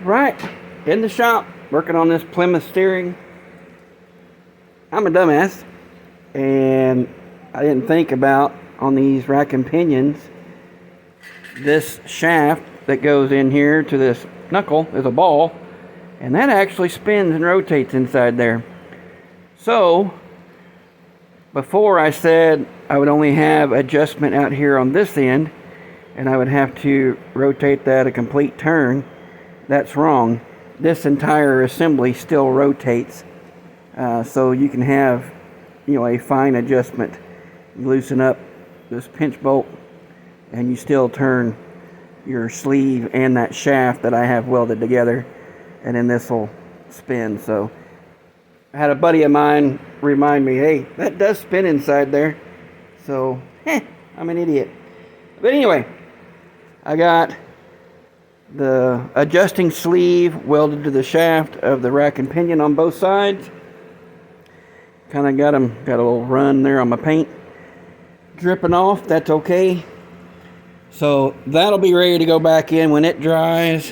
Right, in the shop, working on this Plymouth steering. I'm a dumbass, and I didn't think about, on these rack and pinions, this shaft that goes in here to this knuckle is a ball, and that actually spins and rotates inside there. So, before I said I would only have adjustment out here on this end, and I would have to rotate that a complete turn. That's wrong. This entire assembly still rotates, so you can have, a fine adjustment. You loosen up this pinch bolt, and you still turn your sleeve and that shaft that I have welded together, and then this will spin. So I had a buddy of mine remind me, hey, that does spin inside there. So, I'm an idiot. But anyway, I got the adjusting sleeve welded to the shaft of the rack and pinion on both sides. Kind of got a little run there on my paint dripping off. That's okay. So that'll be ready to go back in when it dries.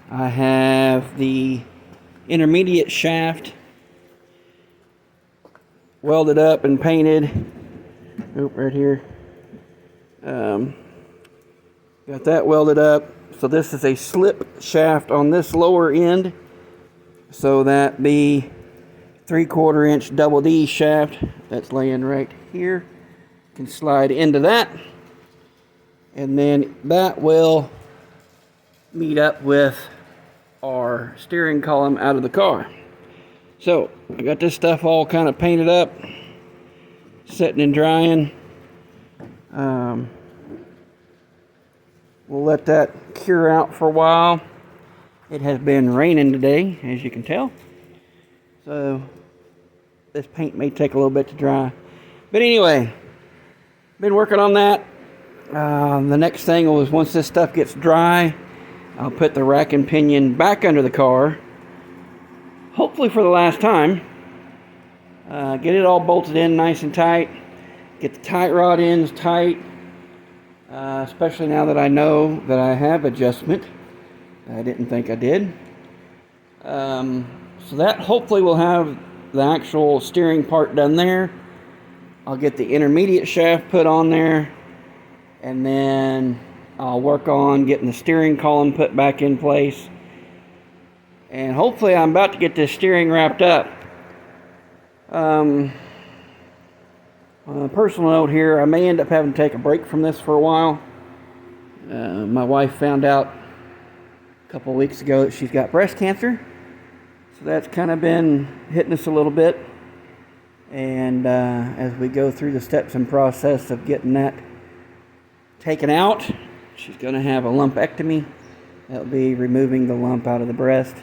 I have the intermediate shaft welded up and painted. Oop, right here. Got that welded up. So this is a slip shaft on this lower end, so that the 3/4 inch double D shaft that's laying right here can slide into that, and then that will meet up with our steering column out of the car. So I got this stuff all kind of painted up, sitting and drying. We'll let that cure out for a while. It has been raining today, as you can tell. So this paint may take a little bit to dry. But anyway, been working on that. The next thing was, once this stuff gets dry, I'll put the rack and pinion back under the car, hopefully for the last time. Get it all bolted in nice and tight. Get the tight rod ends tight. Especially now that I know that I have adjustment. I didn't think I did. So that hopefully will have the actual steering part done there. I'll get the intermediate shaft put on there, and then I'll work on getting the steering column put back in place. And hopefully I'm about to get this steering wrapped up. On a personal note here, I may end up having to take a break from this for a while. My wife found out a couple of weeks ago that she's got breast cancer. So that's kind of been hitting us a little bit. And as we go through the steps and process of getting that taken out, she's going to have a lumpectomy. That'll be removing the lump out of the breast.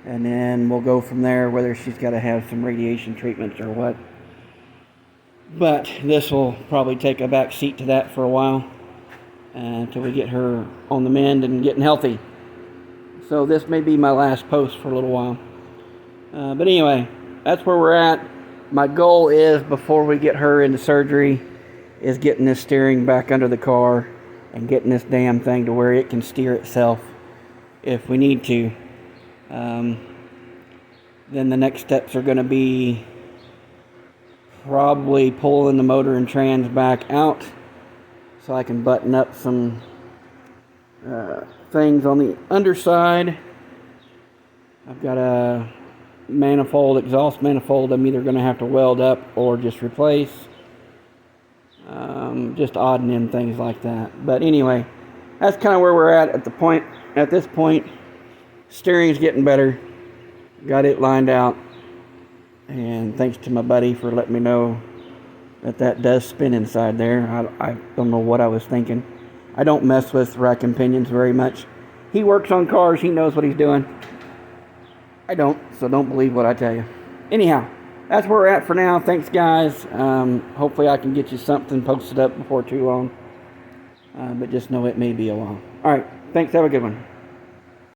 And then we'll go from there, whether she's got to have some radiation treatments or what. But this will probably take a back seat to that for a while, until we get her on the mend and getting healthy. So this may be my last post for a little while. But anyway, that's where we're at. My goal is, before we get her into surgery, is getting this steering back under the car and getting this damn thing to where it can steer itself if we need to. Then the next steps are going to be probably pulling the motor and trans back out so I can button up some things on the underside. I've got a exhaust manifold I'm either going to have to weld up or just replace. Just odding in things like that. But anyway, that's kind of where we're at this point. Steering's getting better. Got it lined out. And thanks to my buddy for letting me know that does spin inside there. I don't know what I was thinking. I don't mess with rack and pinions very much. He works on cars. He knows what he's doing. I don't, so don't believe what I tell you. Anyhow, that's where we're at for now. Thanks, guys. Hopefully I can get you something posted up before too long. But just know it may be a while. All right. Thanks. Have a good one.